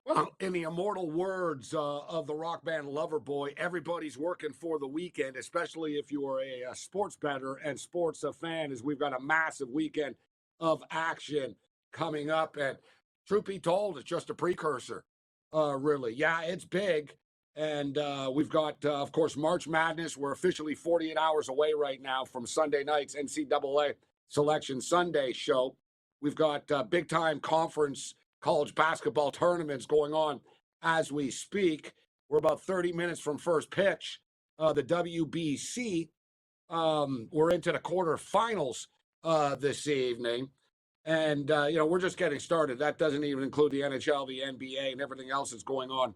Well, in the immortal words of the rock band Loverboy, everybody's working for the weekend, especially if you are a sports bettor and sports fan, as we've got a massive weekend of action coming up. And truth be told, it's just a precursor, really. Yeah, it's big. And we've got, of course, March Madness. We're officially 48 hours away right now from Sunday night's NCAA Selection Sunday show. We've got big time conference college basketball tournaments going on as we speak. We're about 30 minutes from first pitch. The WBC, we're into the quarterfinals this evening. And, we're just getting started. That doesn't even include the NHL, the NBA, and everything else that's going on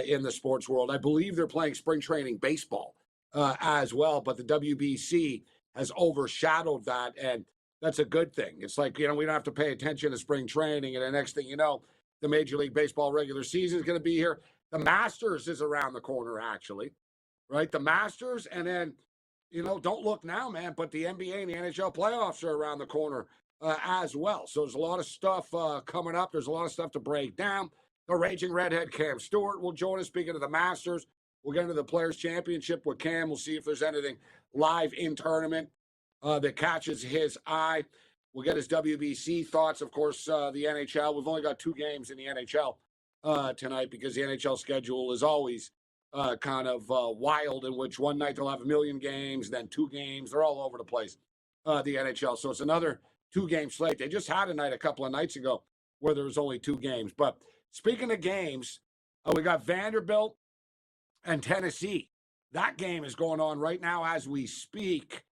in the sports world. I believe they're playing spring training baseball as well, but the WBC has overshadowed that. And that's a good thing. It's like, we don't have to pay attention to spring training. And the next thing you know, the Major League Baseball regular season is going to be here. The Masters is around the corner, actually, right? The Masters. And then, don't look now, man, but the NBA and the NHL playoffs are around the corner as well. So there's a lot of stuff coming up. There's a lot of stuff to break down. The Raging Redhead Cam Stewart will join us. Speaking of the Masters, we'll get into the Players' Championship with Cam. We'll see if there's anything live in tournament that catches his eye. We'll get his WBC thoughts. Of course, the NHL. We've only got 2 games in the NHL tonight because the NHL schedule is always kind of wild, in which one night they'll have a million games, then 2 games. They're all over the place, the NHL. So it's another 2-game slate. They just had a night a couple of nights ago where there was only 2 games. But speaking of games, we got Vanderbilt and Tennessee. That game is going on right now as we speak.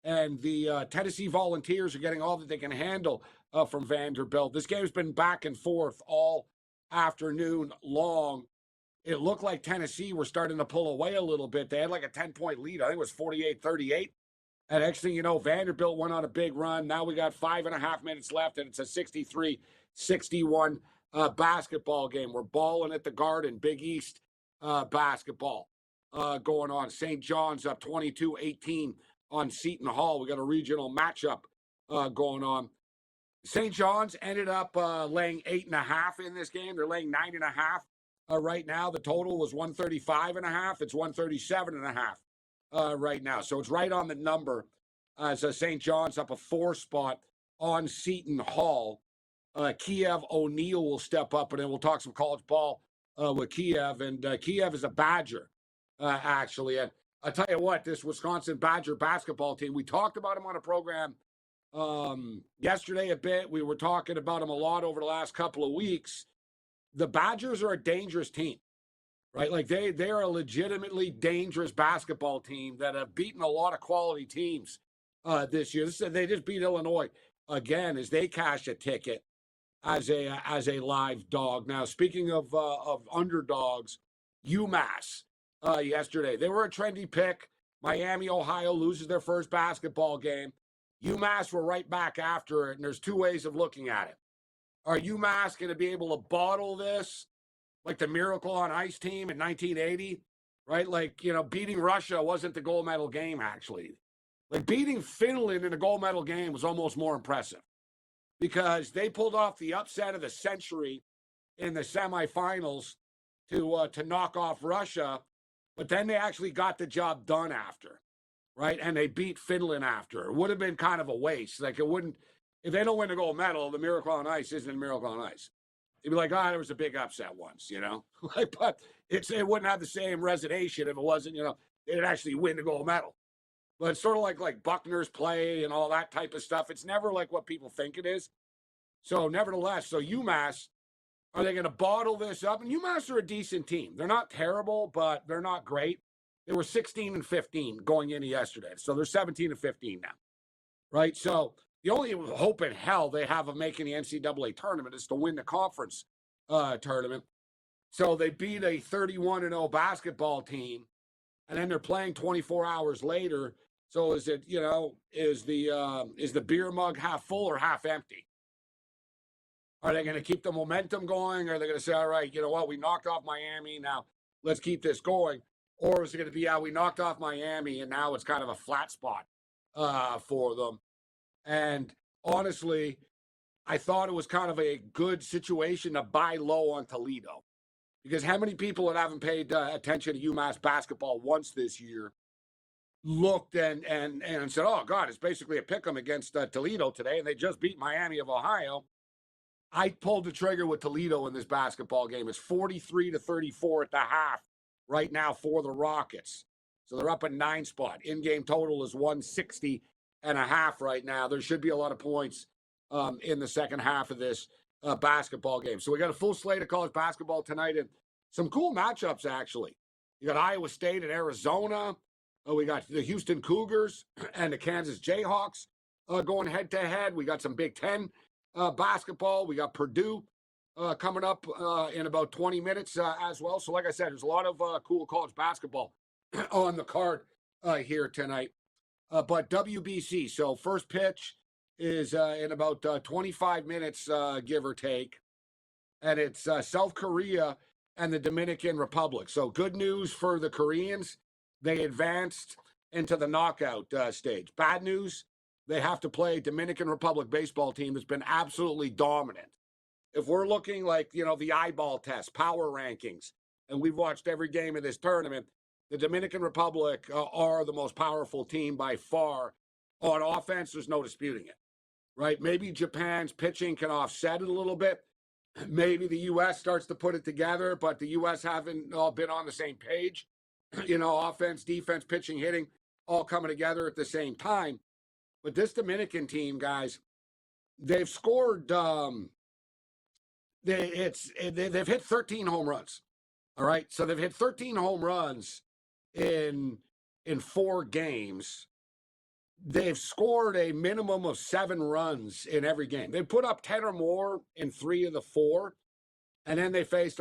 And the Tennessee Volunteers are getting all that they can handle from Vanderbilt. This game's been back and forth all afternoon long. It looked like Tennessee were starting to pull away a little bit. They had like a 10-point lead. I think it was 48-38. And next thing you know, Vanderbilt went on a big run. Now we got 5.5 minutes left, and it's a 63-61 basketball game. We're balling at the Garden, Big East basketball going on. St. John's up 22-18 on Seton Hall. We got a regional matchup going on. St. John's ended up laying 8.5 in this game. They're laying 9.5 right now. The total was 135.5. It's 137.5 right now. So it's right on the number as St. John's up a 4 spot on Seton Hall. Kiev O'Neill will step up, and then we'll talk some college ball with Kiev. And Kiev is a Badger, actually. And I'll tell you what, this Wisconsin Badger basketball team, we talked about them on a program yesterday a bit. We were talking about them a lot over the last couple of weeks. The Badgers are a dangerous team, right? Like they are a legitimately dangerous basketball team that have beaten a lot of quality teams this year. They just beat Illinois again as they cash a ticket as a live dog. Now, speaking of underdogs, UMass. Yesterday, they were a trendy pick. Miami, Ohio loses their first basketball game. UMass were right back after it, and there's 2 ways of looking at it. Are UMass going to be able to bottle this like the Miracle on Ice team in 1980? Right? Like, beating Russia wasn't the gold medal game, actually. Like, beating Finland in a gold medal game was almost more impressive because they pulled off the upset of the century in the semifinals to knock off Russia. But then they actually got the job done after, right? And they beat Finland after. It would have been kind of a waste. Like, it wouldn't, if they don't win the gold medal, the Miracle on Ice isn't a Miracle on Ice. You'd be like, there was a big upset once, like, but it wouldn't have the same resonation if it wasn't, they'd actually win the gold medal. But it's sort of like Buckner's play and all that type of stuff. It's never like what people think it is. So nevertheless, UMass, are they going to bottle this up? And UMass are a decent team. They're not terrible, but they're not great. They were 16-15 going into yesterday. So they're 17-15 now, right? So the only hope in hell they have of making the NCAA tournament is to win the conference tournament. So they beat a 31-0 basketball team, and then they're playing 24 hours later. So is it, is the beer mug half full or half empty? Are they going to keep the momentum going? Are they going to say, all right, you know what, we knocked off Miami, now let's keep this going? Or is it going to be, we knocked off Miami, and now it's kind of a flat spot for them? And honestly, I thought it was kind of a good situation to buy low on Toledo. Because how many people that haven't paid attention to UMass basketball once this year looked and said, "Oh God, it's basically a pick 'em against Toledo today," and they just beat Miami of Ohio. I pulled the trigger with Toledo in this basketball game. It's 43-34 at the half right now for the Rockets. So they're up a 9 spot. In-game total is 160.5 right now. There should be a lot of points in the second half of this basketball game. So we got a full slate of college basketball tonight and some cool matchups, actually. You got Iowa State and Arizona. We got the Houston Cougars and the Kansas Jayhawks going head-to-head. We got some Big Ten basketball. We got Purdue coming up in about 20 minutes as well. So like I said, there's a lot of cool college basketball on the card here tonight. But WBC, so first pitch is in about 25 minutes, give or take. And it's South Korea and the Dominican Republic. So good news for the Koreans. They advanced into the knockout stage. Bad news, they have to play Dominican Republic baseball team that's been absolutely dominant. If we're looking like, the eyeball test, power rankings, and we've watched every game of this tournament, the Dominican Republic are the most powerful team by far. On offense, there's no disputing it, right? Maybe Japan's pitching can offset it a little bit. Maybe the U.S. starts to put it together, but the U.S. haven't all been on the same page. Offense, defense, pitching, hitting, all coming together at the same time. But this Dominican team, guys, they've scored. They've hit 13 home runs. All right, so they've hit 13 home runs in 4 games. They've scored a minimum of 7 runs in every game. They put up 10 or more in 3 of the 4, and then they faced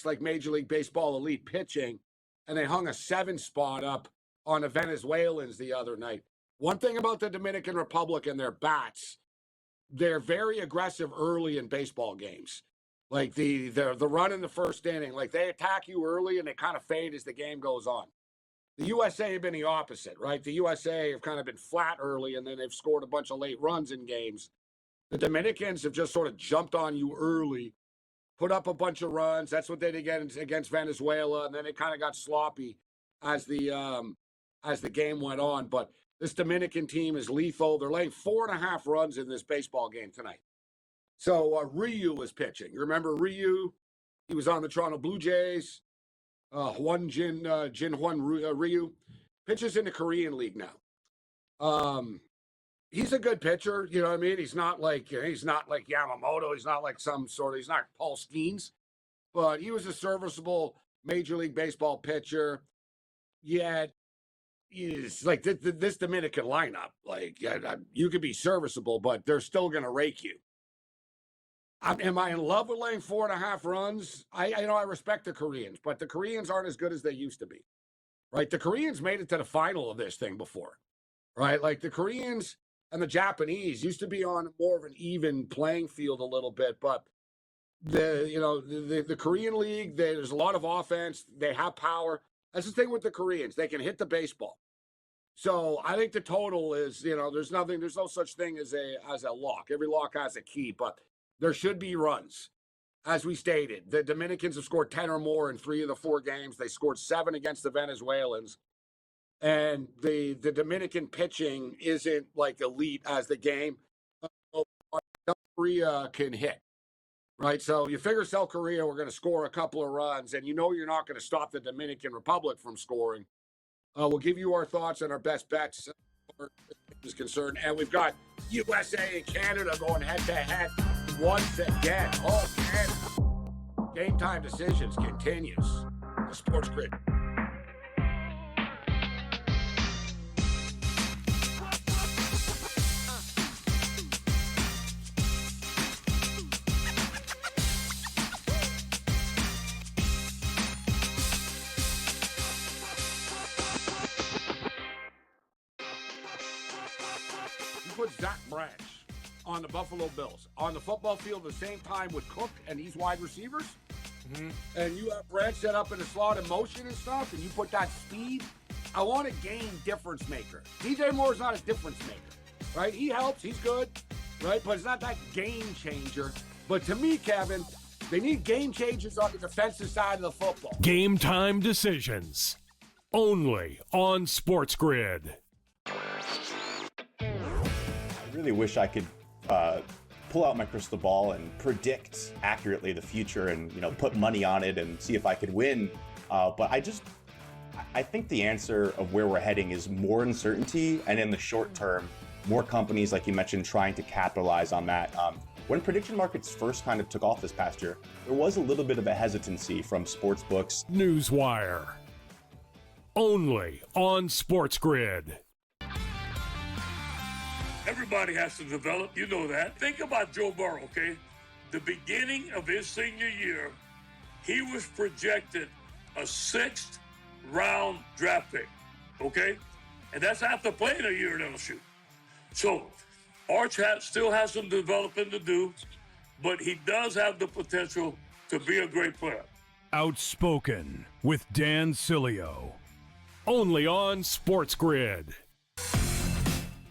like Major League Baseball elite pitching, and they hung a 7 spot up on the Venezuelans the other night. One thing about the Dominican Republic and their bats, they're very aggressive early in baseball games. Like the run in the first inning, like they attack you early and they kind of fade as the game goes on. The USA have been the opposite, right? The USA have kind of been flat early and then they've scored a bunch of late runs in games. The Dominicans have just sort of jumped on you early, put up a bunch of runs. That's what they did against Venezuela, and then it kind of got sloppy as the game went on. But this Dominican team is lethal. They're laying 4.5 runs in this baseball game tonight. So Ryu was pitching. You remember Ryu? He was on the Toronto Blue Jays. Jin-Hwan Ryu pitches in the Korean League now. He's a good pitcher. You know what I mean? He's not like Yamamoto. He's not like he's not Paul Skeens, but he was a serviceable Major League Baseball pitcher. Yet, he's like this Dominican lineup. Like, you could be serviceable, but they're still going to rake you. Am I in love with laying 4.5 runs? I respect the Koreans, but the Koreans aren't as good as they used to be, right? The Koreans made it to the final of this thing before, right? Like the Koreans and the Japanese used to be on more of an even playing field a little bit, but the Korean League, there's a lot of offense. They have power. That's the thing with the Koreans. They can hit the baseball. So I think the total is, there's no such thing as a lock. Every lock has a key, but there should be runs. As we stated, the Dominicans have scored 10 or more in 3 of the 4 games. They scored 7 against the Venezuelans. And the Dominican pitching isn't like elite as the game. South Korea can hit, right? So you figure South Korea, we're going to score a couple of runs, and you're not going to stop the Dominican Republic from scoring. We'll give you our thoughts and our best bets as far as is concerned. And we've got USA and Canada going head-to-head once again. Oh, Canada. Game Time Decisions continues. The SportsGrid. Put Zach Branch on the Buffalo Bills on the football field at the same time with Cook and these wide receivers, and you have Branch set up in a slot in motion and stuff, and you put that speed. I want a game difference maker. DJ Moore's not a difference maker, right? He helps. He's good. right? But it's not that game changer. But to me, Kevin, they need game changers on the defensive side of the football. Game time decisions. Only on SportsGrid. I really wish I could pull out my crystal ball and predict accurately the future and, put money on it and see if I could win. But I think the answer of where we're heading is more uncertainty, and in the short term, more companies, like you mentioned, trying to capitalize on that. When prediction markets first kind of took off this past year, there was a little bit of a hesitancy from sports books. Newswire. Only on SportsGrid. Everybody has to develop, you know that. Think about Joe Burrow, okay? The beginning of his senior year, he was projected a 6th round draft pick, okay? And that's after playing a year at LSU. So Arch still has some developing to do, but he does have the potential to be a great player. Outspoken with Dan Cilio. Only on SportsGrid.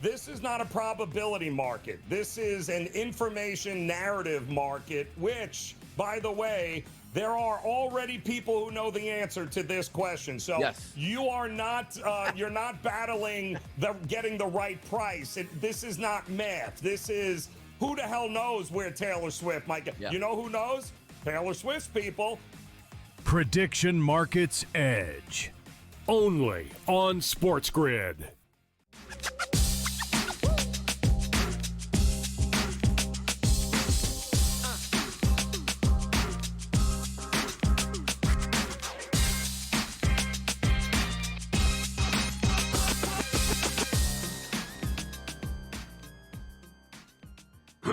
This is not a probability market. This is an information narrative market, which, by the way, there are already people who know the answer to this question. So yes. You are not, you're not battling getting the right price. This is not math. This is who the hell knows where Taylor Swift might get. Yeah. You know who knows? Taylor Swift's people. Prediction Markets Edge. Only on SportsGrid.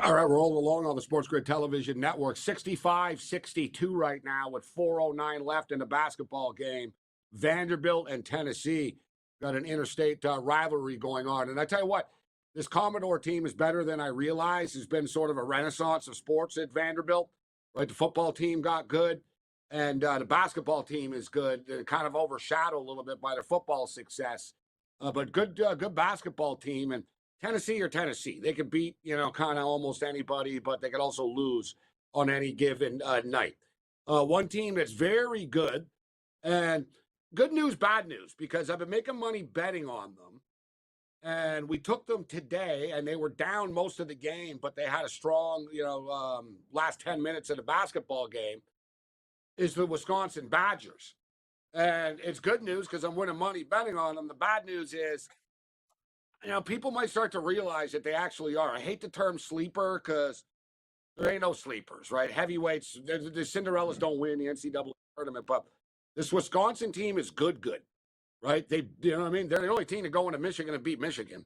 All right, we're rolling along on the SportsGrid television network. 65-62 right now with 4:09 left in the basketball game. Vanderbilt and Tennessee got an interstate rivalry going on. And I tell you what, this Commodore team is better than I realized. It's been sort of a renaissance of sports at Vanderbilt. Right, the football team got good, and the basketball team is good. They're kind of overshadowed a little bit by their football success. But good basketball team. And Tennessee or Tennessee. They could beat, kind of almost anybody, but they could also lose on any given night. One team that's very good, and good news, bad news, because I've been making money betting on them. And we took them today, and they were down most of the game, but they had a strong, last 10 minutes of the basketball game, is the Wisconsin Badgers. And it's good news because I'm winning money betting on them. The bad news is, people might start to realize that they actually are. I hate the term sleeper because there ain't no sleepers, right? Heavyweights, the Cinderellas don't win the NCAA tournament, but this Wisconsin team is good, right? They, They're the only team to go into Michigan and beat Michigan,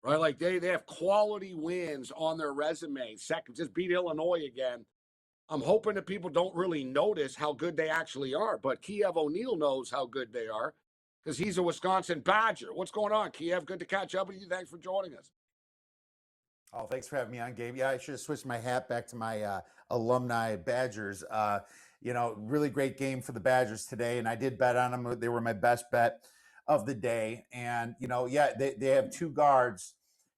right? Like they have quality wins on their resume. Second, just beat Illinois again. I'm hoping that people don't really notice how good they actually are, but Kiev O'Neal knows how good they are, because he's a Wisconsin Badger. What's going on, Kiev? Good to catch up with you. Thanks for joining us. Oh, thanks for having me on, Gabe. Yeah, I should have switched my hat back to my alumni Badgers. Really great game for the Badgers today, and I did bet on them. They were my best bet of the day. And, they have two guards,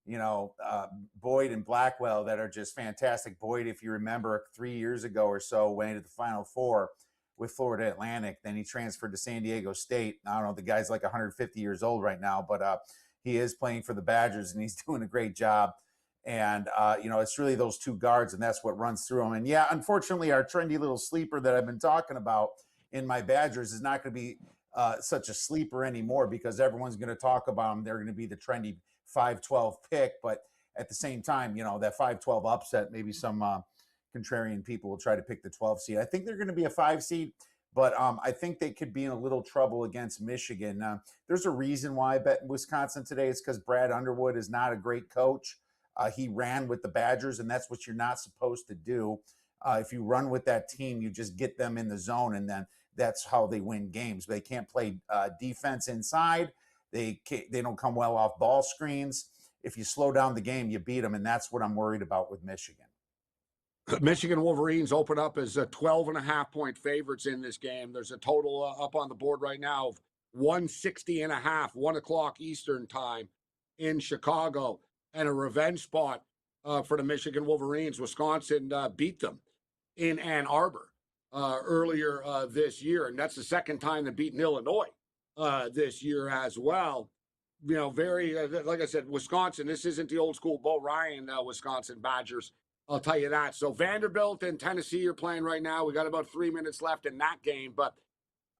Boyd and Blackwell, that are just fantastic. Boyd, if you remember, 3 years ago or so, went into the Final Four with Florida Atlantic. Then he transferred to San Diego State. I don't know, the guy's like 150 years old right now, but he is playing for the Badgers, and he's doing a great job. And, it's really those two guards, and that's what runs through them. And, unfortunately, our trendy little sleeper that I've been talking about in my Badgers is not going to be such a sleeper anymore, because everyone's going to talk about them. They're going to be the trendy 5-12 pick. But at the same time, that 5-12 upset, maybe some contrarian people will try to pick the 12 seed. I think they're going to be a 5 seed, but I think they could be in a little trouble against Michigan. There's a reason why I bet Wisconsin today. It's because Brad Underwood is not a great coach. He ran with the Badgers, and that's what you're not supposed to do. If you run with that team, you just get them in the zone, and then that's how they win games. They can't play defense inside. They don't come well off ball screens. If you slow down the game, you beat them, and that's what I'm worried about with Michigan. Michigan Wolverines open up as 12.5-point favorites in this game. There's a total up on the board right now of 160.5, 1 o'clock Eastern time in Chicago, and a revenge spot for the Michigan Wolverines. Wisconsin beat them in Ann Arbor earlier this year, and that's the second time they've beaten Illinois this year as well. You know, very like I said, Wisconsin. This isn't the old school Bo Ryan Wisconsin Badgers. I'll tell you that. So Vanderbilt and Tennessee are playing right now. We got about 3 minutes left in that game, but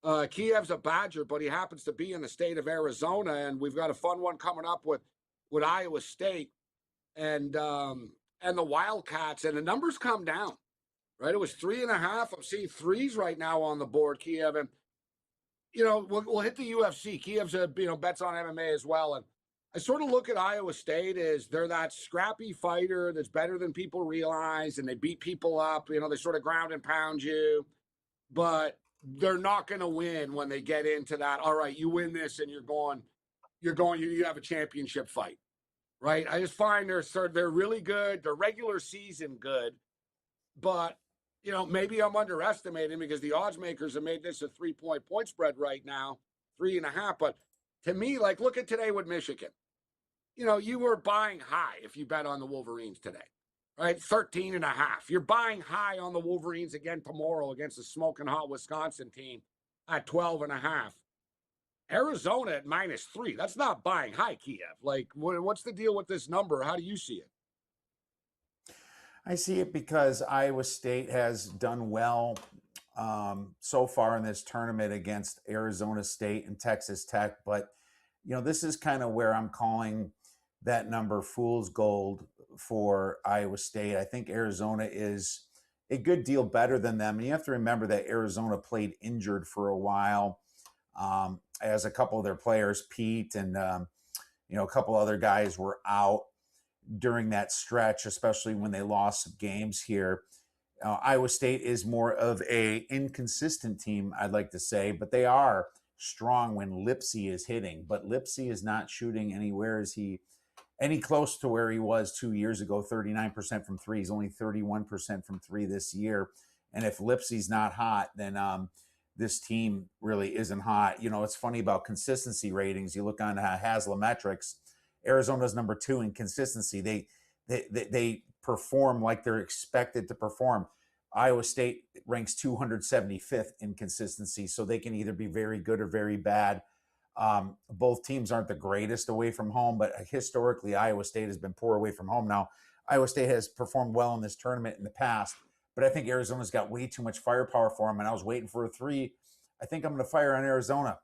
Kiev's a Badger, but he happens to be in the state of Arizona, and we've got a fun one coming up with Iowa State and the Wildcats, and the numbers come down. Right, it was 3.5. I'm seeing threes right now on the board, Kiev, and you know, we'll hit the UFC. Kiev's bets on MMA as well. And I sort of look at Iowa State as they're that scrappy fighter that's better than people realize, and they beat people up. You know, they sort of ground and pound you, but they're not going to win when they get into that. All right, you win this, and you have a championship fight, right? I just find they're really good. They're regular season good, but you know, maybe I'm underestimating because the odds makers have made this a 3-point spread right now, 3.5. But to me, like, look at today with Michigan. You know, you were buying high if you bet on the Wolverines today, right? 13.5. You're buying high on the Wolverines again tomorrow against the smoking hot Wisconsin team at 12.5. Arizona at -3. That's not buying high, Kiev. Like, what's the deal with this number? How do you see it? I see it because Iowa State has done well so far in this tournament against Arizona State and Texas Tech. But, you know, this is kind of where I'm calling that number fool's gold for Iowa State. I think Arizona is a good deal better than them. And you have to remember that Arizona played injured for a while as a couple of their players, Pete and, a couple other guys were out during that stretch, especially when they lost games here. Iowa State is more of a inconsistent team, I'd like to say, but they are strong when Lipsy is hitting. But Lipsy is not shooting anywhere any close to where he was 2 years ago, 39% from three. He's only 31% from three this year. And if Lipsy's not hot, then this team really isn't hot. You know, it's funny about consistency ratings. You look on Haslametrics, Arizona's number 2 in consistency. They perform like they're expected to perform. Iowa State ranks 275th in consistency, so they can either be very good or very bad. Both teams aren't the greatest away from home, but historically Iowa State has been poor away from home. Now, Iowa State has performed well in this tournament in the past, but I think Arizona's got way too much firepower for them, and I was waiting for a 3. I think I'm going to fire on Arizona.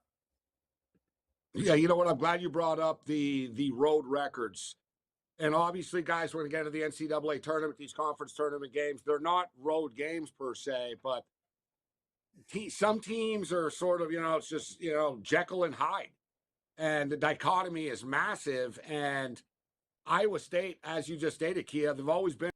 Yeah, you know what? I'm glad you brought up the road records. And obviously, guys, we're going to get to the NCAA tournament, these conference tournament games. They're not road games per se, but some teams are sort of, it's just, Jekyll and Hyde. And the dichotomy is massive. And Iowa State, as you just stated, Kia, they've always been.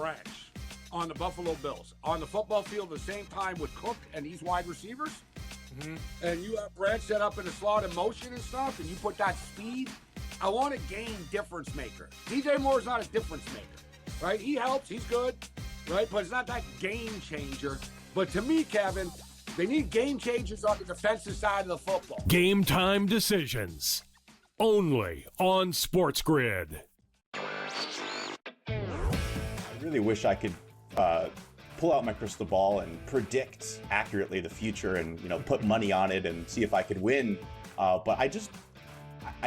Branch on the Buffalo Bills on the football field at the same time with Cook and these wide receivers, and you have Branch set up in a slot in motion and stuff, and you put that speed, I want a game difference maker. DJ Moore's not a difference maker, right? He helps, he's good, right? But it's not that game changer. But to me, Kevin, they need game changers on the defensive side of the football. Game time decisions. Only on SportsGrid. I really wish I could pull out my crystal ball and predict accurately the future and, put money on it and see if I could win. But I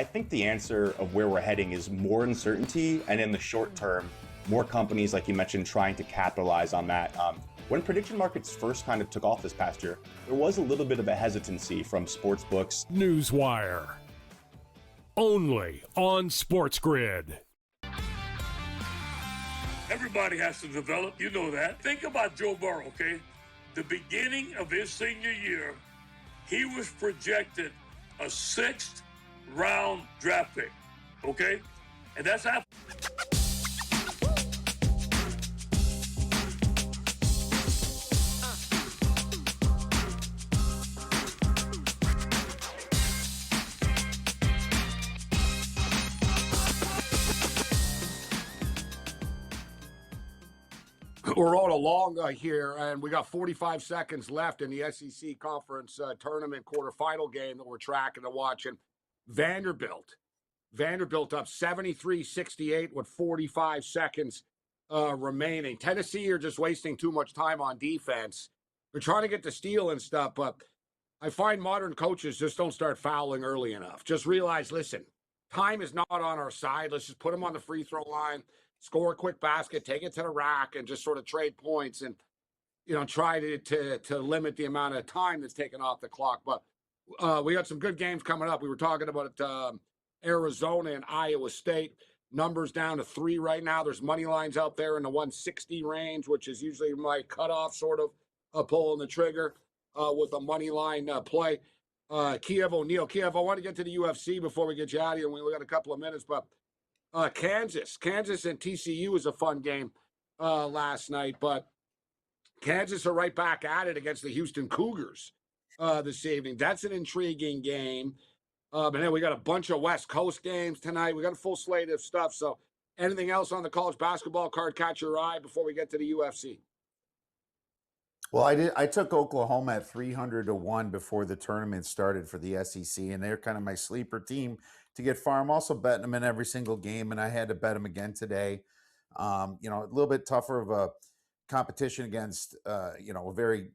think the answer of where we're heading is more uncertainty, and in the short term, more companies, like you mentioned, trying to capitalize on that. When prediction markets first kind of took off this past year, there was a little bit of a hesitancy from sports books. Newswire. Only on SportsGrid. Everybody has to develop, you know that. Think about Joe Burrow, okay? The beginning of his senior year, he was projected a 6th round draft pick, okay? And that's after. We're rolling along here, and we got 45 seconds left in the SEC Conference Tournament quarterfinal game that we're tracking and watching. Vanderbilt up 73-68 with 45 seconds remaining. Tennessee are just wasting too much time on defense. They're trying to get the steal and stuff, but I find modern coaches just don't start fouling early enough. Just realize, listen, time is not on our side. Let's just put them on the free throw line, score a quick basket, take it to the rack, and just sort of trade points and, try to limit the amount of time that's taken off the clock. But we got some good games coming up. We were talking about Arizona and Iowa State. Numbers down to 3 right now. There's money lines out there in the 160 range, which is usually my cutoff, sort of pulling the trigger with a money line play. Kiev O'Neal. Kiev, I want to get to the UFC before we get you out of here. We got a couple of minutes, but Kansas and TCU was a fun game last night, but Kansas are right back at it against the Houston Cougars this evening. That's an intriguing game. And then we got a bunch of West Coast games tonight. We got a full slate of stuff. So anything else on the college basketball card catch your eye before we get to the UFC? Well, I took Oklahoma at 300-1 before the tournament started for the SEC, and they're kind of my sleeper team to get far. I'm also betting them in every single game, and I had to bet them again today. A little bit tougher of a competition against, a very,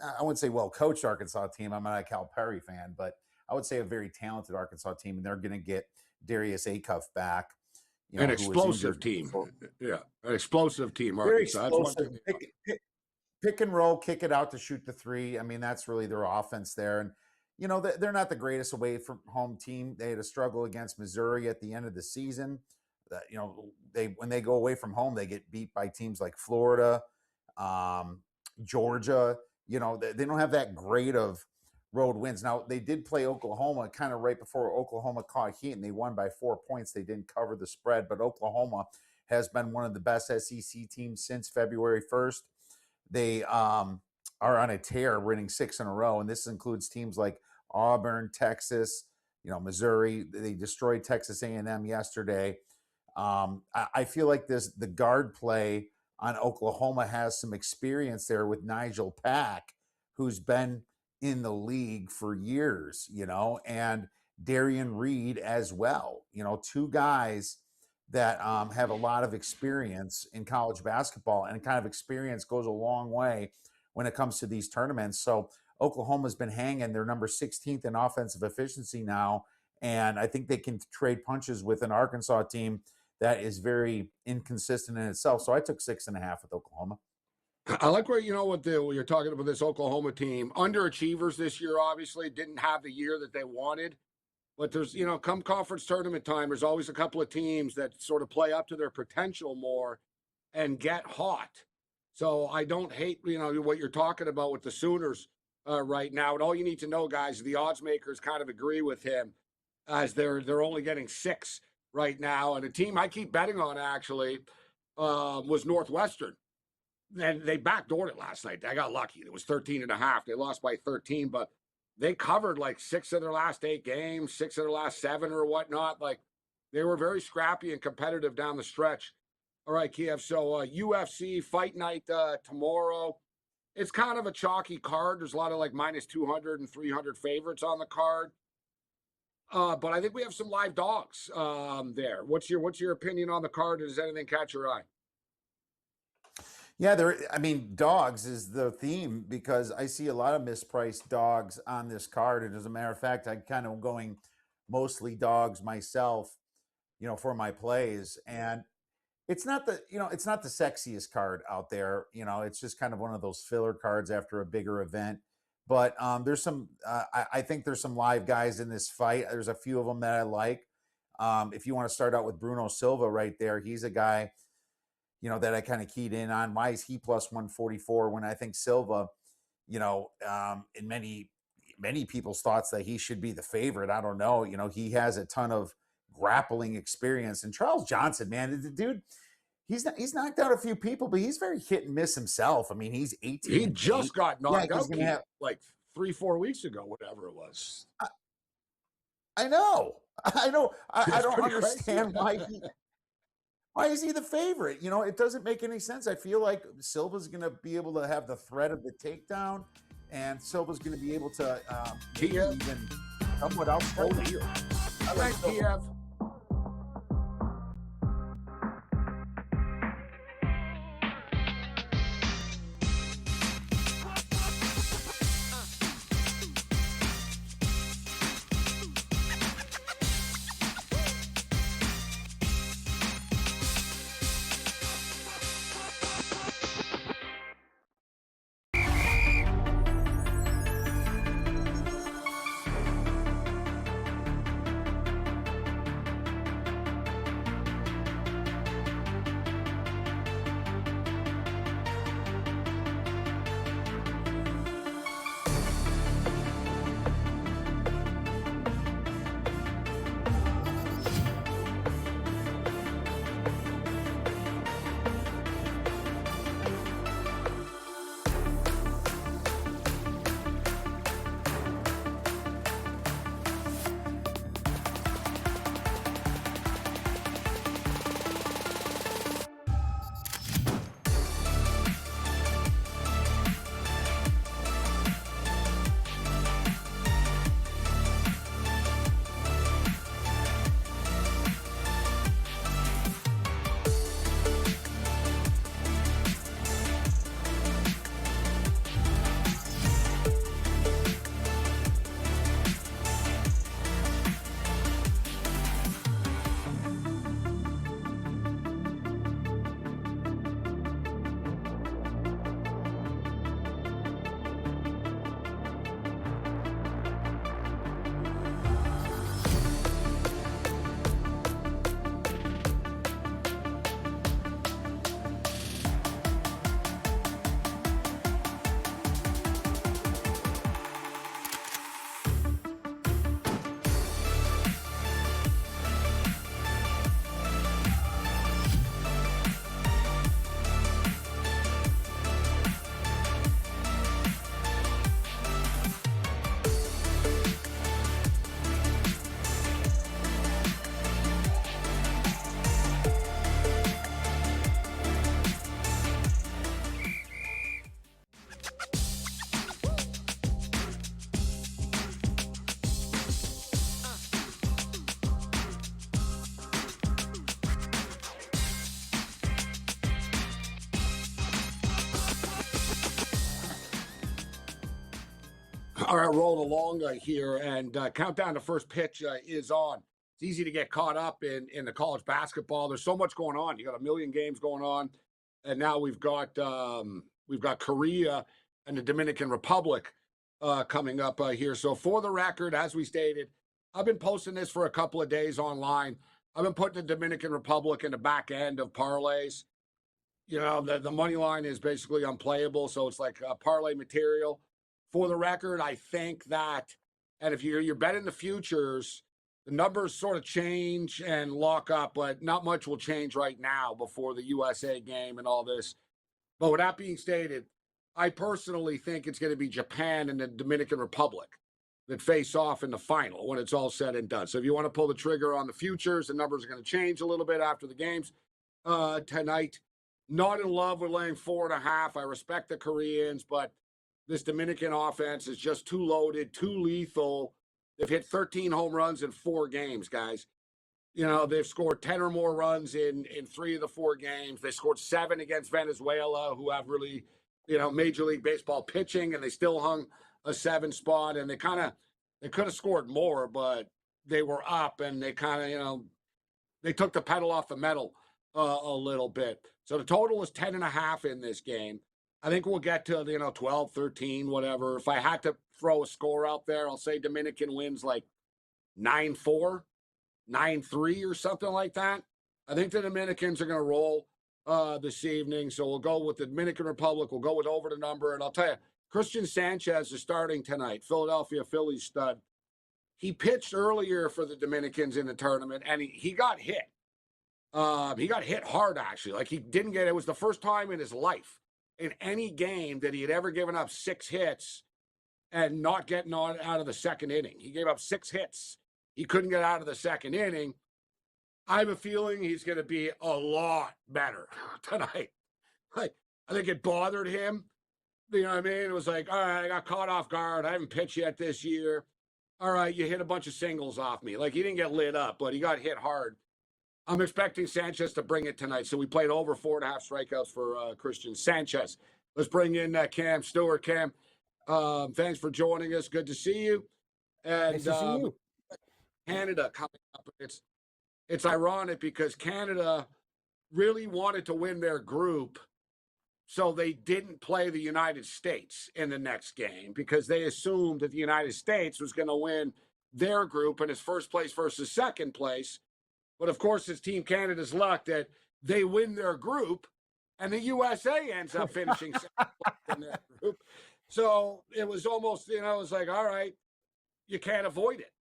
I wouldn't say well-coached Arkansas team. I'm not a Cal Perry fan, but I would say a very talented Arkansas team, and they're going to get Darius Acuff back. An explosive team. Yeah, an explosive team, Very Arkansas. explosive. Pick and roll, kick it out to shoot the three. I mean, that's really their offense there. And, they're not the greatest away from home team. They had a struggle against Missouri at the end of the season. When they go away from home, they get beat by teams like Florida, Georgia. They don't have that great of road wins. Now, they did play Oklahoma kind of right before Oklahoma caught heat, and they won by 4 points. They didn't cover the spread, but Oklahoma has been one of the best SEC teams since February 1st. They are on a tear, winning 6 in a row, and this includes teams like Auburn, Texas, Missouri. They destroyed Texas A&M yesterday. I feel like the guard play on Oklahoma has some experience there with Nigel Pack, who's been in the league for years, and Darian Reed as well. Two guys that have a lot of experience in college basketball, and kind of experience goes a long way when it comes to these tournaments. So Oklahoma's been hanging. They're number 16th in offensive efficiency now, and I think they can trade punches with an Arkansas team that is very inconsistent in itself. So I took 6.5 with Oklahoma. I like what you're talking about, this Oklahoma team. Underachievers this year, obviously, didn't have the year that they wanted. But there's, come conference tournament time, there's always a couple of teams that sort of play up to their potential more and get hot. So I don't hate, what you're talking about with the Sooners right now. And all you need to know, guys, the odds makers kind of agree with him, as they're only getting 6 right now. And a team I keep betting on, actually, was Northwestern. And they backdoored it last night. I got lucky. It was 13.5. They lost by 13, but they covered like 6 of their last 8 games, 6 of their last 7 or whatnot. Like they were very scrappy and competitive down the stretch. All right, Kiev. So UFC fight night tomorrow. It's kind of a chalky card. There's a lot of like minus 200 and 300 favorites on the card. But I think we have some live dogs there. What's your opinion on the card? Does anything catch your eye? Yeah, dogs is the theme because I see a lot of mispriced dogs on this card. And as a matter of fact, I'm kind of going mostly dogs myself, for my plays. And it's not the sexiest card out there. It's just kind of one of those filler cards after a bigger event. But there's some, I think there's some live guys in this fight. There's a few of them that I like. If you want to start out with Bruno Silva right there, he's a guy, that I kind of keyed in on. Why is he plus 144 when I think Silva, in many people's thoughts that he should be the favorite? I don't know. He has a ton of grappling experience. And Charles Johnson, man, the dude, he's knocked out a few people, but he's very hit and miss himself. I mean, he's 18. He just got knocked out like 3-4 weeks ago, whatever it was. I know. I don't understand why is he the favorite? It doesn't make any sense. I feel like Silva's going to be able to have the threat of the takedown, and Silva's going to be able to even somewhat outscore him. I like Kiev. All right, rolling along here, and countdown to first pitch is on. It's easy to get caught up in the college basketball. There's so much going on. You got a million games going on, and now we've got Korea and the Dominican Republic coming up here. So for the record, as we stated, I've been posting this for a couple of days online. I've been putting the Dominican Republic in the back end of parlays. The money line is basically unplayable, so it's like parlay material. For the record, I think that, and if you're betting the futures, the numbers sort of change and lock up, but not much will change right now before the USA game and all this. But with that being stated, I personally think it's going to be Japan and the Dominican Republic that face off in the final when it's all said and done. So if you want to pull the trigger on the futures, the numbers are going to change a little bit after the games tonight. Not in love with laying 4.5. I respect the Koreans, but this Dominican offense is just too loaded, too lethal. They've hit 13 home runs in 4 games, guys. You know, they've scored 10 or more runs in 3 of the 4 games. They scored 7 against Venezuela, who have really, Major League Baseball pitching, and they still hung a 7 spot. And they could have scored more, but they were up, and they kind of, they took the pedal off the metal a little bit. So the total is 10.5 in this game. I think we'll get to, 12, 13, whatever. If I had to throw a score out there, I'll say Dominican wins like 9-4, 9-3 or something like that. I think the Dominicans are going to roll this evening. So we'll go with the Dominican Republic. We'll go with over the number. And I'll tell you, Christian Sanchez is starting tonight, Philadelphia Phillies stud. He pitched earlier for the Dominicans in the tournament, and he got hit. He got hit hard, actually. Like, it was the first time in his life in any game that he had ever given up 6 hits and not getting out of the second inning. He gave up 6 hits. He couldn't get out of the second inning. I have a feeling he's going to be a lot better tonight. Like, I think it bothered him. You know what I mean? It was like, all right, I got caught off guard. I haven't pitched yet this year. All right, you hit a bunch of singles off me. Like, he didn't get lit up, but he got hit hard. I'm expecting Sanchez to bring it tonight. So we played over 4.5 strikeouts for Christian Sanchez. Let's bring in Cam Stewart. Cam, thanks for joining us. Good to see you. And nice to see you. Canada coming up. It's ironic because Canada really wanted to win their group, so they didn't play the United States in the next game because they assumed that the United States was going to win their group and it's first place versus second place. But of course, it's Team Canada's luck that they win their group and the USA ends up finishing second place in their group. So it was almost, it was like, all right, you can't avoid it.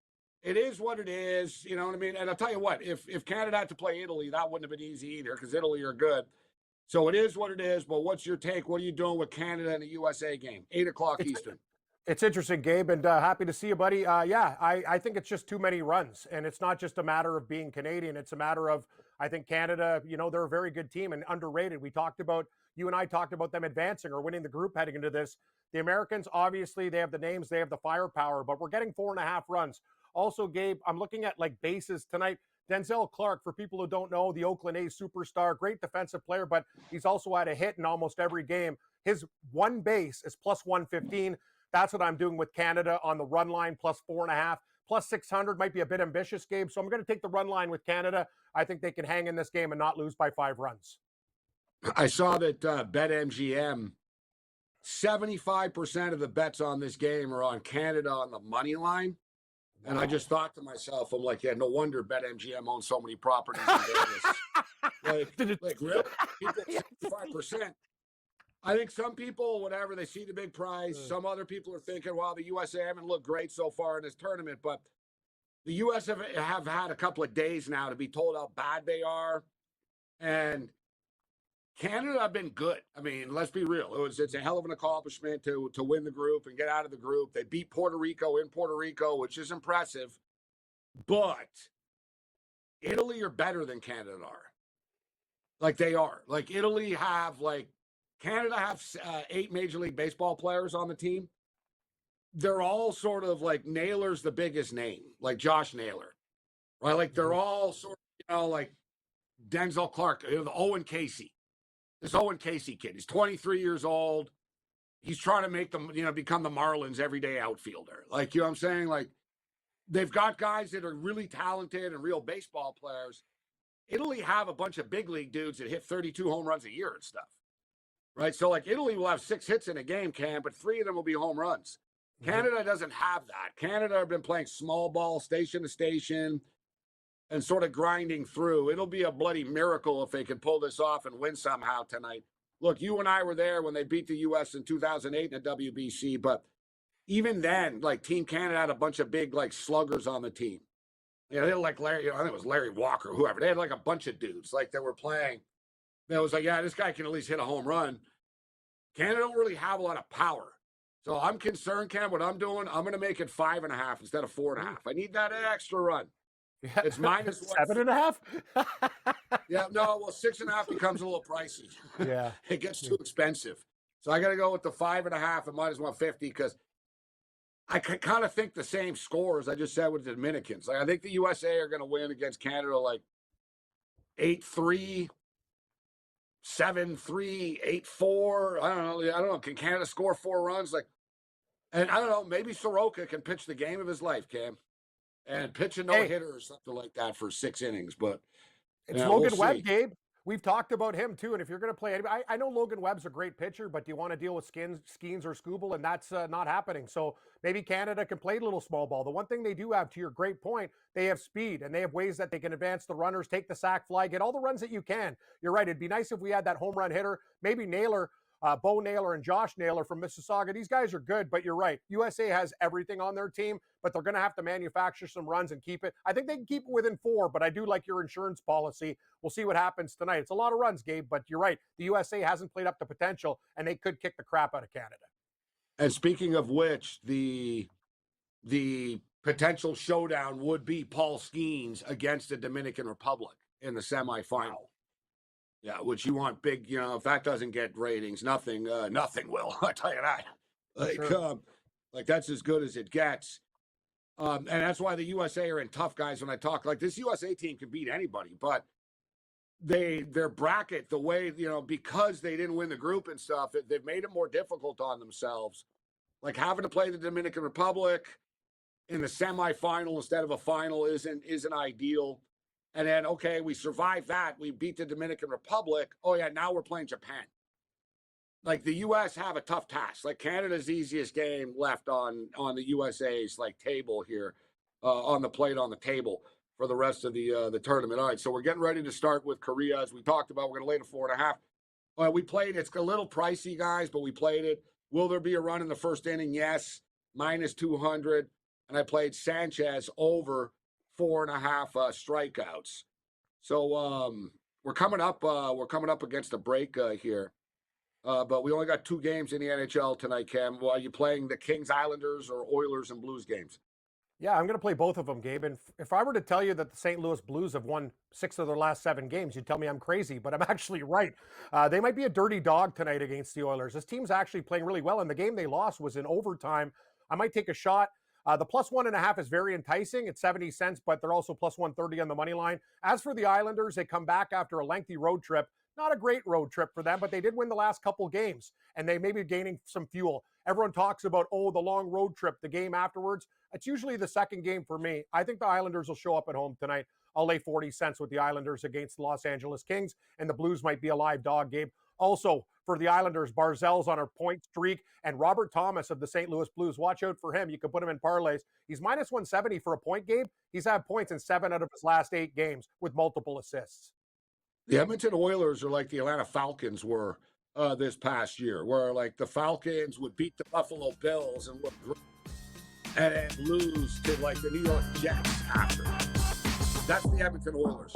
It is what it is, you know what I mean? And I'll tell you what, if Canada had to play Italy, that wouldn't have been easy either because Italy are good. So it is what it is, but what's your take? What are you doing with Canada and the USA game? 8 o'clock Eastern. It's interesting, Gabe, and happy to see you, buddy. I think it's just too many runs, and it's not just a matter of being Canadian. It's a matter of, I think Canada, they're a very good team and underrated. You and I talked about them advancing or winning the group heading into this. The Americans, obviously, they have the names, they have the firepower, but we're getting 4.5 runs. Also, Gabe, I'm looking at like bases tonight. Denzel Clark, for people who don't know, the Oakland A's superstar, great defensive player, but he's also had a hit in almost every game. His one base is plus 115. That's what I'm doing with Canada on the run line, plus 4.5. Plus 600 might be a bit ambitious, Gabe, so I'm going to take the run line with Canada. I think they can hang in this game and not lose by 5 runs. I saw that BetMGM, 75% of the bets on this game are on Canada on the money line. And I just thought to myself, I'm like, yeah, no wonder BetMGM owns so many properties in Vegas. like really? People, 75%. I think some people, whatever, they see the big prize. Some other people are thinking, well, the USA haven't looked great so far in this tournament. But the US have had a couple of days now to be told how bad they are. And Canada have been good. I mean, let's be real. It's a hell of an accomplishment to win the group and get out of the group. They beat Puerto Rico in Puerto Rico, which is impressive. But Italy are better than Canada are. Like they are. Like Italy have Canada have 8 Major League Baseball players on the team. They're all sort of like Naylor's the biggest name, like Josh Naylor, right? Like they're all sort of, like Denzel Clark, the Owen Casey. This Owen Casey kid, he's 23 years old. He's trying to make them, become the Marlins everyday outfielder. Like, you know what I'm saying? Like, they've got guys that are really talented and real baseball players. Italy have a bunch of big league dudes that hit 32 home runs a year and stuff, right? So, like, Italy will have 6 hits in a game, Cam, but 3 of them will be home runs. Canada doesn't have that. Canada have been playing small ball, station to station, and sort of grinding through. It'll be a bloody miracle if they can pull this off and win somehow tonight. Look, you and I were there when they beat the U.S. in 2008 in the WBC, but even then, like Team Canada had a bunch of big, like sluggers on the team. You know, they had like Larry, you know, I think it was Larry Walker, whoever. They had like a bunch of dudes like that were playing. That was like, yeah, this guy can at least hit a home run. Canada don't really have a lot of power. So I'm concerned, Cam, what I'm doing, I'm going to make it 5.5 instead of 4.5. I need that extra run. Yeah. It's minus what? 7.5. Yeah, no, well, 6.5 becomes a little pricey. Yeah. It gets too expensive. So I got to go with the 5.5 at minus 150 because I kind of think the same score as I just said with the Dominicans. Like I think the USA are going to win against Canada like 8-3, 7-3, 8-4. I don't know. Can Canada score 4 runs? Like, and I don't know. Maybe Soroka can pitch the game of his life, Cam, and pitch a no-hitter or something like that for 6 innings. But it's yeah, Logan we'll Webb, see. Gabe. We've talked about him too. And if you're going to play anybody, I know Logan Webb's a great pitcher, but do you want to deal with Skeens or Skubal? And that's not happening. So maybe Canada can play a little small ball. The one thing they do have, to your great point, they have speed and they have ways that they can advance the runners, take the sack fly, get all the runs that you can. You're right. It'd be nice if we had that home run hitter, maybe Naylor, Bo Naylor and Josh Naylor from Mississauga. These guys are good, but you're right. USA has everything on their team, but they're going to have to manufacture some runs and keep it. I think they can keep it within 4, but I do like your insurance policy. We'll see what happens tonight. It's a lot of runs, Gabe, but you're right. The USA hasn't played up to potential, and they could kick the crap out of Canada. And speaking of which, the potential showdown would be Paul Skeens against the Dominican Republic in the semifinal. Wow. Yeah, which you want big, you know, if that doesn't get ratings, nothing will. I tell you that. Like, Sure. Like that's as good as it gets. And that's why the USA are in tough, guys. When I talk, like this USA team can beat anybody, but their bracket, the way, you know, because they didn't win the group and stuff, they've made it more difficult on themselves. Like having to play the Dominican Republic in the semifinal instead of a final isn't ideal. And then, okay, we survived that. We beat the Dominican Republic. Oh, yeah, now we're playing Japan. Like the U.S. have a tough task. Like Canada's easiest game left on the USA's like table here, on the plate on the table for the rest of the tournament. All right, so we're getting ready to start with Korea. As we talked about, we're going to lay to 4.5. We played. It's a little pricey, guys, but we played it. Will there be a run in the first inning? Yes, minus 200. And I played Sanchez over 4.5 strikeouts. So we're coming up against a break here. But we only got 2 games in the NHL tonight, Cam. Well, are you playing the Kings Islanders or Oilers and Blues games? Yeah, I'm going to play both of them, Gabe. And if I were to tell you that the St. Louis Blues have won 6 of their last 7 games, you'd tell me I'm crazy, but I'm actually right. They might be a dirty dog tonight against the Oilers. This team's actually playing really well, and the game they lost was in overtime. I might take a shot. The plus 1.5 is very enticing. It's 70 cents, but they're also plus 130 on the money line. As for the Islanders, they come back after a lengthy road trip. Not a great road trip for them, but they did win the last couple games, and they may be gaining some fuel. Everyone talks about, the long road trip, the game afterwards. It's usually the second game for me. I think the Islanders will show up at home tonight. I'll lay 40 cents with the Islanders against the Los Angeles Kings, and the Blues might be a live dog, Gabe. Also, for the Islanders, Barzell's on a point streak, and Robert Thomas of the St. Louis Blues. Watch out for him. You can put him in parlays. He's minus 170 for a point, Gabe. He's had points in 7 out of his last 8 games with multiple assists. The Edmonton Oilers are like the Atlanta Falcons were this past year, where like the Falcons would beat the Buffalo Bills and look great, and then lose to like the New York Jets after. That's the Edmonton Oilers.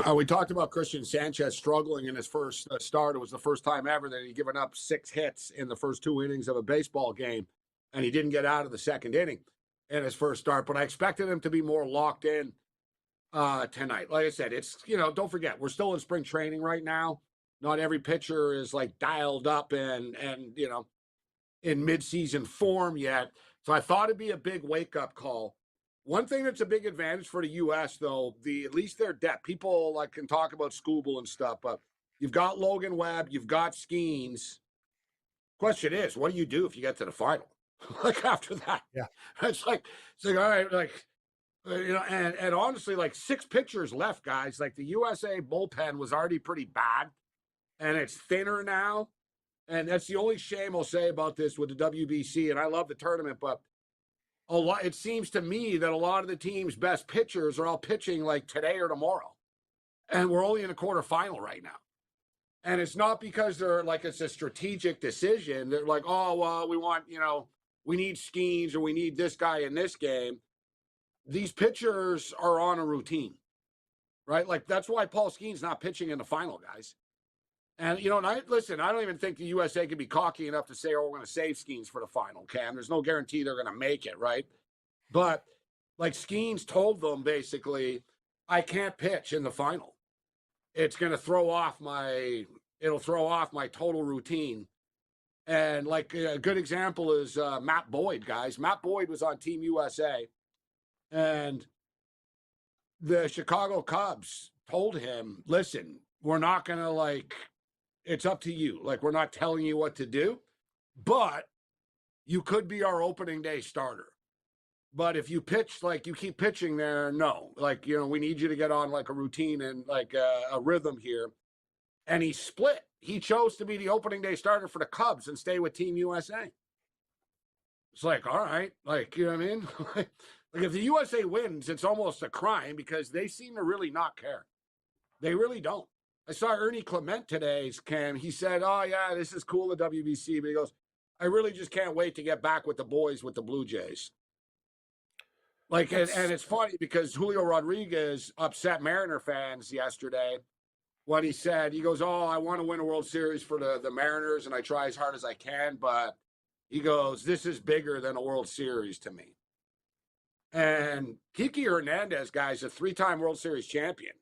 We talked about Christian Sanchez struggling in his first start. It was the first time ever that he'd given up 6 hits in the first 2 innings of a baseball game, and he didn't get out of the second inning in his first start. But I expected him to be more locked in tonight. Like I said, it's, don't forget, we're still in spring training right now. Not every pitcher is like dialed up and in midseason form yet. So I thought it'd be a big wake-up call. One thing that's a big advantage for the U.S., though, at least their depth. People like can talk about Scooble and stuff, but you've got Logan Webb, you've got Skeens. Question is, what do you do if you get to the final? Like after that, Yeah, it's like all right, like and honestly, like 6 pitchers left, guys. Like the USA bullpen was already pretty bad, and it's thinner now. And that's the only shame I'll say about this with the WBC. And I love the tournament, but it seems to me that a lot of the team's best pitchers are all pitching like today or tomorrow. And we're only in a quarterfinal right now. And it's not because they're like, it's a strategic decision. They're like, oh, well, we want, we need Skeens or we need this guy in this game. These pitchers are on a routine, right? Like that's why Paul Skeens not pitching in the final, guys. And, listen, I don't even think the USA could be cocky enough to say, oh, we're going to save Skeens for the final, Cam. There's no guarantee they're going to make it, right? But, like, Skeens told them, basically, I can't pitch in the final. It's going to throw off my total routine. And, like, a good example is Matt Boyd, guys. Matt Boyd was on Team USA. And the Chicago Cubs told him, listen, we're not going to, it's up to you. Like, we're not telling you what to do, but you could be our opening day starter. But if you pitch, you keep pitching there, no. We need you to get on, a routine and, a rhythm here. And he split. He chose to be the opening day starter for the Cubs and stay with Team USA. It's all right. You know what I mean? If the USA wins, it's almost a crime because they seem to really not care. They really don't. I saw Ernie Clement today, Cam. He said, oh, yeah, this is cool, the WBC. But he goes, I really just can't wait to get back with the boys with the Blue Jays. And it's funny because Julio Rodriguez upset Mariner fans yesterday when he said, he goes, oh, I want to win a World Series for the Mariners, and I try as hard as I can. But he goes, this is bigger than a World Series to me. And Kiki Hernandez, guys, a 3-time World Series champion.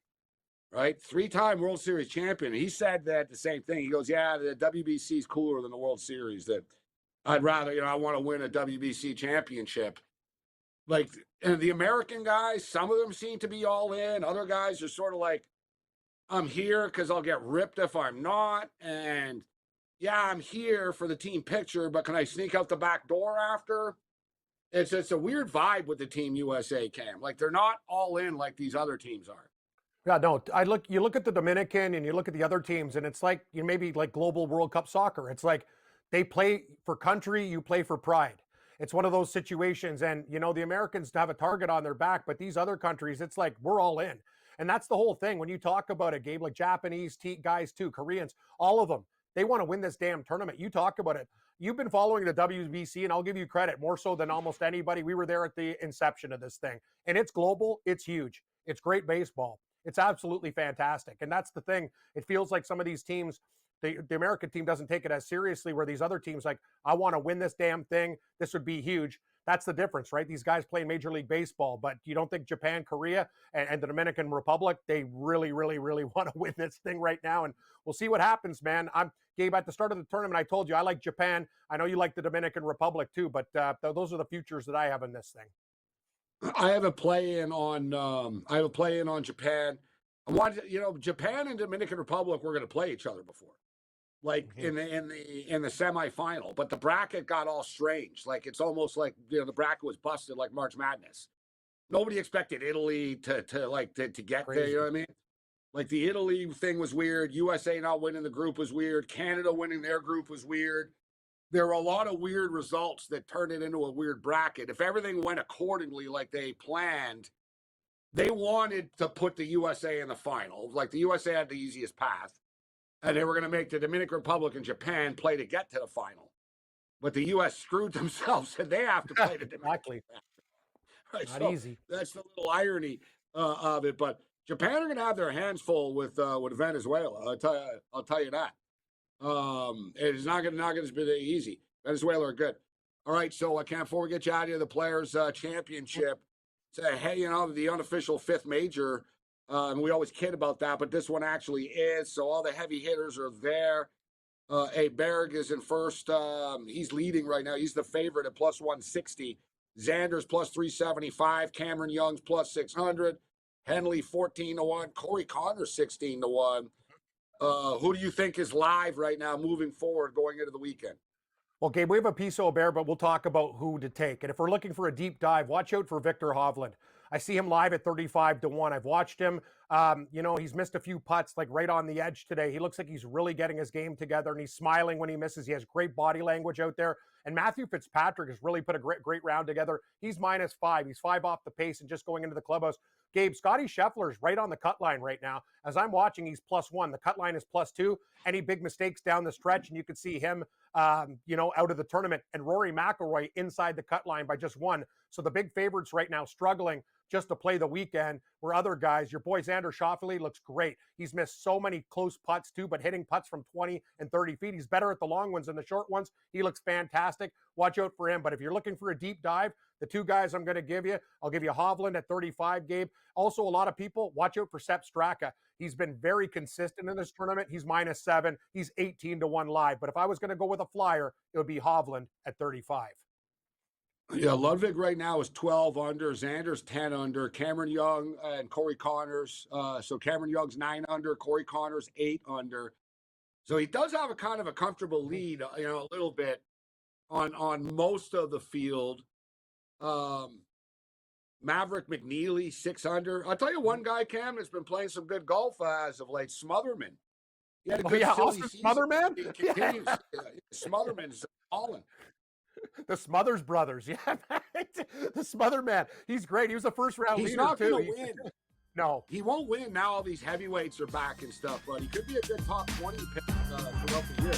Right? 3-time World Series champion. He said that the same thing. He goes, yeah, the WBC is cooler than the World Series. That I'd rather, I want to win a WBC championship. And the American guys, some of them seem to be all in. Other guys are sort of like, I'm here because I'll get ripped if I'm not. And yeah, I'm here for the team picture, but can I sneak out the back door after? It's a weird vibe with the Team USA, Cam. They're not all in like these other teams are. Yeah, no, you look at the Dominican and you look at the other teams and it's like, maybe like global World Cup soccer. It's like they play for country, you play for pride. It's one of those situations. And, the Americans have a target on their back, but these other countries, it's like, we're all in. And that's the whole thing. When you talk about it, Gabe, like Japanese guys too, Koreans, all of them, they want to win this damn tournament. You talk about it. You've been following the WBC, and I'll give you credit more so than almost anybody. We were there at the inception of this thing. And it's global. It's huge. It's great baseball. It's absolutely fantastic. And that's the thing. It feels like some of these teams, the American team doesn't take it as seriously, where these other teams I want to win this damn thing. This would be huge. That's the difference, right? These guys play Major League Baseball, but you don't think Japan, Korea, and the Dominican Republic, they really, really, really want to win this thing right now. And we'll see what happens, man. Gabe, at the start of the tournament, I told you I like Japan. I know you like the Dominican Republic too, but those are the futures that I have in this thing. I have a play in on Japan. I wanted, Japan and Dominican Republic were going to play each other before, in the semifinal. But the bracket got all strange. It's almost like the bracket was busted like March Madness. Nobody expected Italy to get Crazy. there. You know what I mean? The Italy thing was weird. USA not winning the group was weird. Canada winning their group was weird. There were a lot of weird results that turned it into a weird bracket. If everything went accordingly like they planned, they wanted to put the USA in the final. The USA had the easiest path, and they were going to make the Dominican Republic and Japan play to get to the final. But the U.S. screwed themselves, and they have to play the Dominican. Exactly. Right, Not so easy. That's the little irony of it. But Japan are going to have their hands full with Venezuela. I'll tell you that. It is not going to be easy. Venezuela are good. All right, so Cam, before we get you out of here, the Players Championship. Say, hey, the unofficial fifth major. And we always kid about that, but this one actually is. So all the heavy hitters are there. Berg is in first. He's leading right now. He's the favorite at plus 160. Xander's plus 375. Cameron Young's plus 600. Henley 14-1. Corey Connors 16-1. Who do you think is live right now moving forward going into the weekend? Well, Gabe, we have a piece of bear, but we'll talk about who to take. And if we're looking for a deep dive, watch out for Victor Hovland. I see him live at 35-1. I've watched him. He's missed a few putts, like right on the edge today. He looks like he's really getting his game together, and he's smiling when he misses. He has great body language out there. And Matthew Fitzpatrick has really put a great round together. He's -5. He's 5 off the pace and just going into the clubhouse. Gabe, Scotty Scheffler's right on the cut line right now. As I'm watching, he's +1. The cut line is +2. Any big mistakes down the stretch, and you could see him, out of the tournament. And Rory McIlroy inside the cut line by just 1. So the big favorites right now struggling just to play the weekend, where other guys, your boy Xander Schauffele looks great. He's missed so many close putts too, but hitting putts from 20 and 30 feet. He's better at the long ones than the short ones. He looks fantastic. Watch out for him. But if you're looking for a deep dive, the two guys I'm going to give you, I'll give you Hovland at 35, Gabe. Also, a lot of people, watch out for Sepp Straka. He's been very consistent in this tournament. He's -7. He's 18-1 live. But if I was going to go with a flyer, it would be Hovland at 35. Yeah, Ludwig right now is 12 under. Xander's 10 under. Cameron Young and Corey Connors. So Cameron Young's 9 under. Corey Connors 8 under. So he does have a kind of a comfortable lead, a little bit on most of the field. Maverick McNeely 6 under. I'll tell you one guy, Cam, that's been playing some good golf as of late. Smotherman. He had a good Austin Smotherman. Smotherman's falling. The Smothers brothers, yeah, the Smother man. He's great. He was a first round leader. He's not too. going to win. No, he won't win. Now all these heavyweights are back and stuff, but he could be a good top 20 pick throughout the year.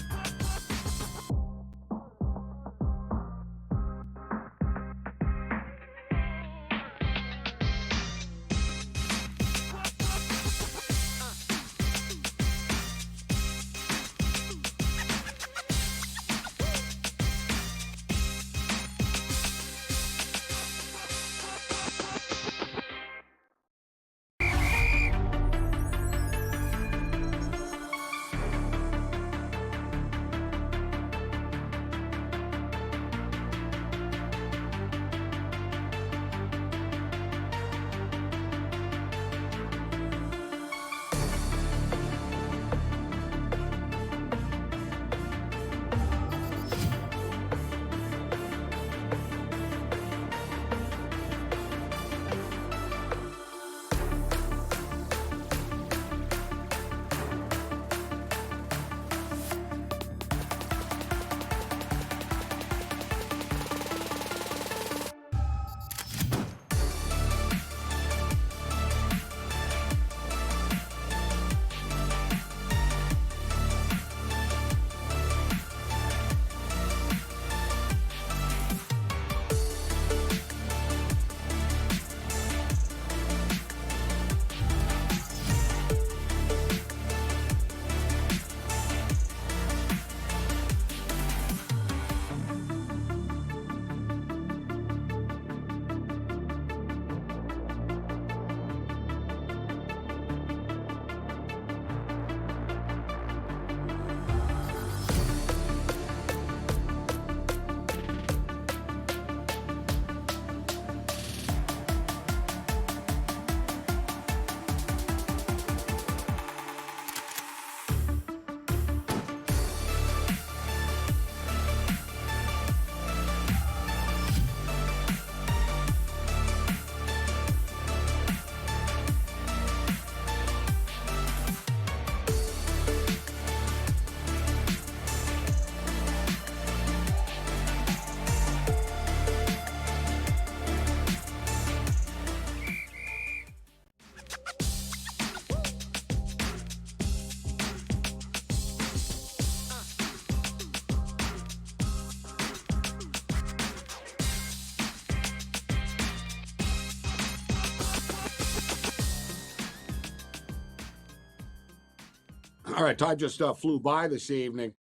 All right, time just flew by this evening.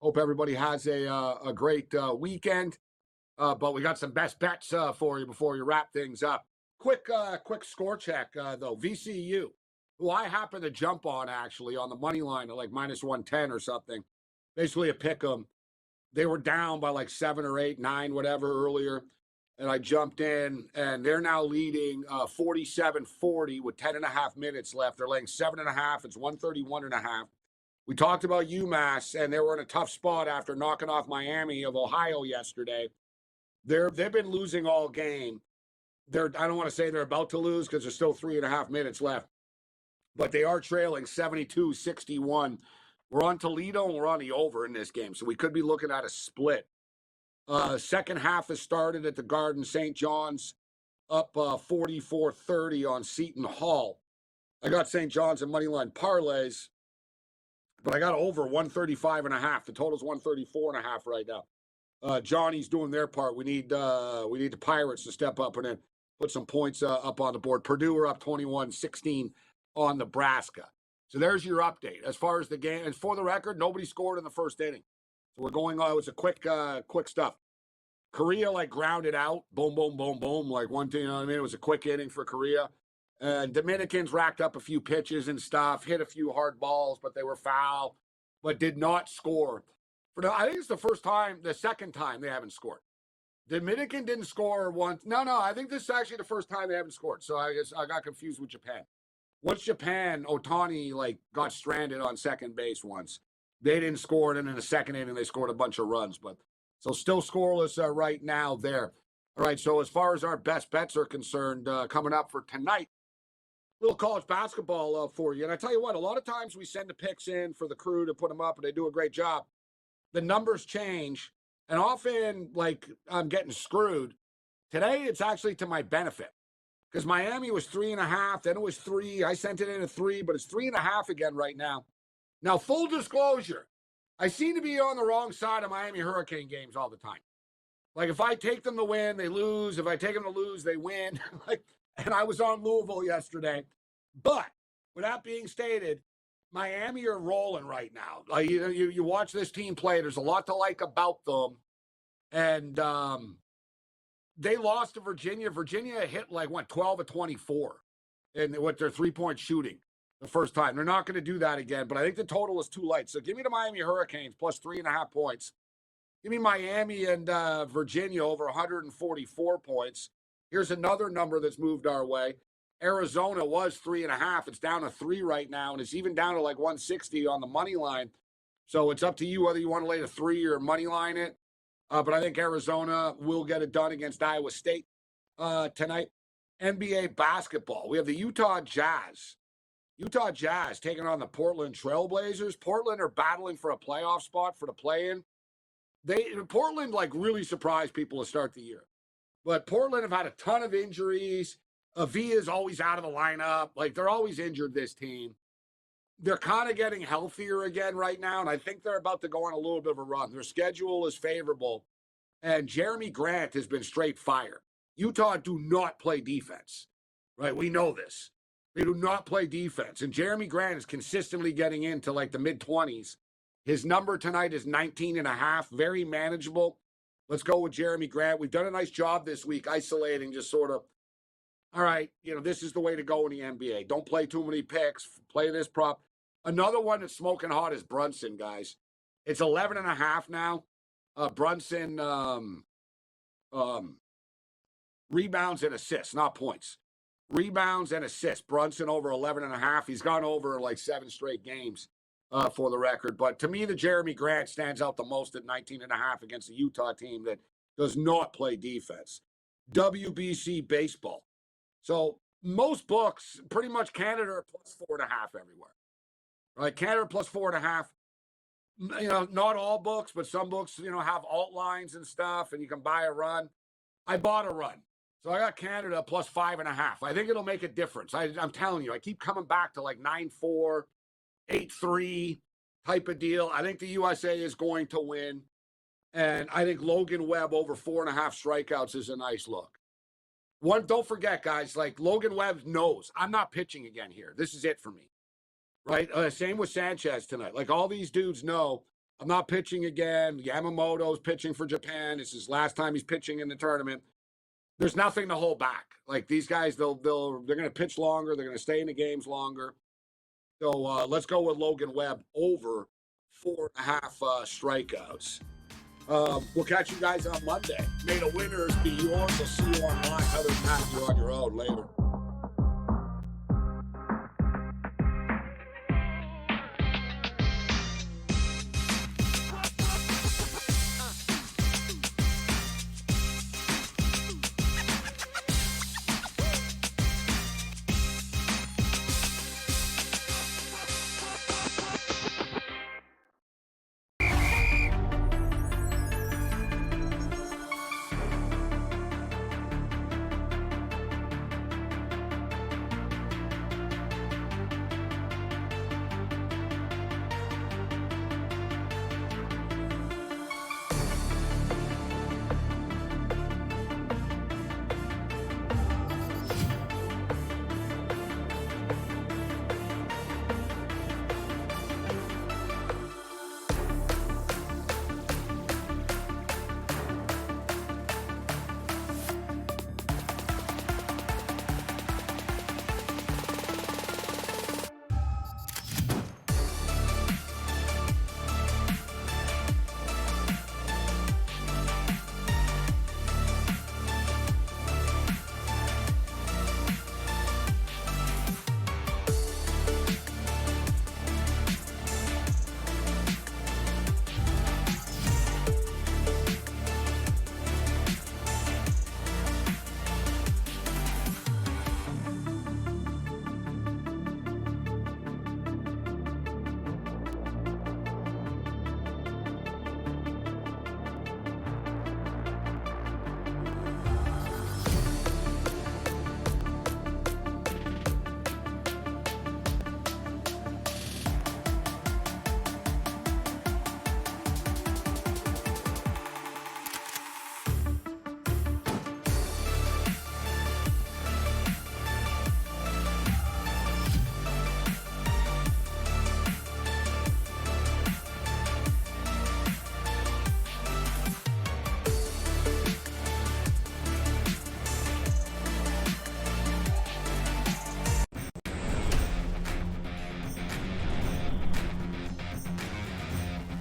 Hope everybody has a great weekend. But we got some best bets for you before you wrap things up. Quick score check though. VCU, who I happened to jump on actually on the money line at like -110 or something. Basically a pick 'em. They were down by like 7 or 8, 9, whatever earlier. And I jumped in, and they're now leading 47-40 with 10.5 minutes left. They're laying 7.5. It's 131.5. We talked about UMass, and they were in a tough spot after knocking off Miami of Ohio yesterday. They've been losing all game. I don't want to say they're about to lose because there's still 3.5 minutes left, but they are trailing 72-61. We're on Toledo and we're on the over in this game, so we could be looking at a split. Second half has started at the Garden. St. John's up 44-30 on Seton Hall. I got St. John's and moneyline parlays, but I got over 135.5. The total's 134.5 right now. Johnny's doing their part. We need the Pirates to step up and then put some points up on the board. Purdue are up 21-16 on Nebraska. So there's your update. As far as the game, and for the record, nobody scored in the first inning. So we're going on. It was a quick stuff. Korea like grounded out. Boom, boom, boom, boom. Like one thing, you know what I mean? It was a quick inning for Korea. And Dominicans racked up a few pitches and stuff, hit a few hard balls, but they were foul, but did not score. I think it's the second time they haven't scored. Dominican didn't score once. No, I think this is actually the first time they haven't scored. So I guess I got confused with Japan. Once Japan, Otani got stranded on second base once. They didn't score, and then in the second inning they scored a bunch of runs. But so still scoreless right now there. All right, so as far as our best bets are concerned, coming up for tonight, little college basketball for you. And I tell you what, a lot of times we send the picks in for the crew to put them up, and they do a great job. The numbers change, and often, I'm getting screwed. Today, it's actually to my benefit because Miami was 3.5, then it was 3. I sent it in at 3, but it's 3.5 again right now. Now, full disclosure, I seem to be on the wrong side of Miami Hurricane games all the time. Like, if I take them to win, they lose. If I take them to lose, they win. And I was on Louisville yesterday. But with that being stated, Miami are rolling right now. Like you watch this team play. There's a lot to like about them, and they lost to Virginia. Virginia hit 12 of 24, and with their 3-point shooting the first time. They're not going to do that again. But I think the total is too light. So give me the Miami Hurricanes plus 3.5 points. Give me Miami and Virginia over 144 points. Here's another number that's moved our way. Arizona was 3.5. It's down to 3 right now, and it's even down to 160 on the money line. So it's up to you whether you want to lay the 3 or money line it. But I think Arizona will get it done against Iowa State tonight. NBA basketball. We have the Utah Jazz. Utah Jazz taking on the Portland Trailblazers. Portland are battling for a playoff spot for the play-in. Portland really surprised people to start the year. But Portland have had a ton of injuries. Avia's always out of the lineup. They're always injured, this team. They're kind of getting healthier again right now, and I think they're about to go on a little bit of a run. Their schedule is favorable, and Jeremy Grant has been straight fire. Utah do not play defense, right? We know this. They do not play defense, and Jeremy Grant is consistently getting into the mid-20s. His number tonight is 19.5, very manageable. Let's go with Jeremy Grant. We've done a nice job this week isolating just sort of, all right, this is the way to go in the NBA. Don't play too many picks. Play this prop. Another one that's smoking hot is Brunson, guys. It's 11.5 now. Brunson rebounds and assists, not points. Rebounds and assists. Brunson over 11.5. He's gone over 7 straight games for the record. But to me, the Jeremy Grant stands out the most at 19.5 against the Utah team that does not play defense. WBC baseball. So most books, pretty much Canada are plus 4.5 everywhere. Right? Canada plus 4.5. Not all books, but some books, have alt lines and stuff, and you can buy a run. I bought a run. So I got Canada plus 5.5. I think it'll make a difference. I'm telling you, I keep coming back to 9-4, 8-3 type of deal. I think the USA is going to win. And I think Logan Webb over 4.5 strikeouts is a nice look. Don't forget, guys, Logan Webb knows I'm not pitching again here. This is it for me. right? Same with Sanchez tonight. Like all these dudes know I'm not pitching again. Yamamoto's pitching for Japan. This is last time he's pitching in the tournament. There's nothing to hold back. Like these guys, they're going to pitch longer. They're going to stay in the games longer. So let's go with Logan Webb over 4.5 strikeouts. We'll catch you guys on Monday. May the winners be yours. We'll see you online. Other than that, you're on your own later.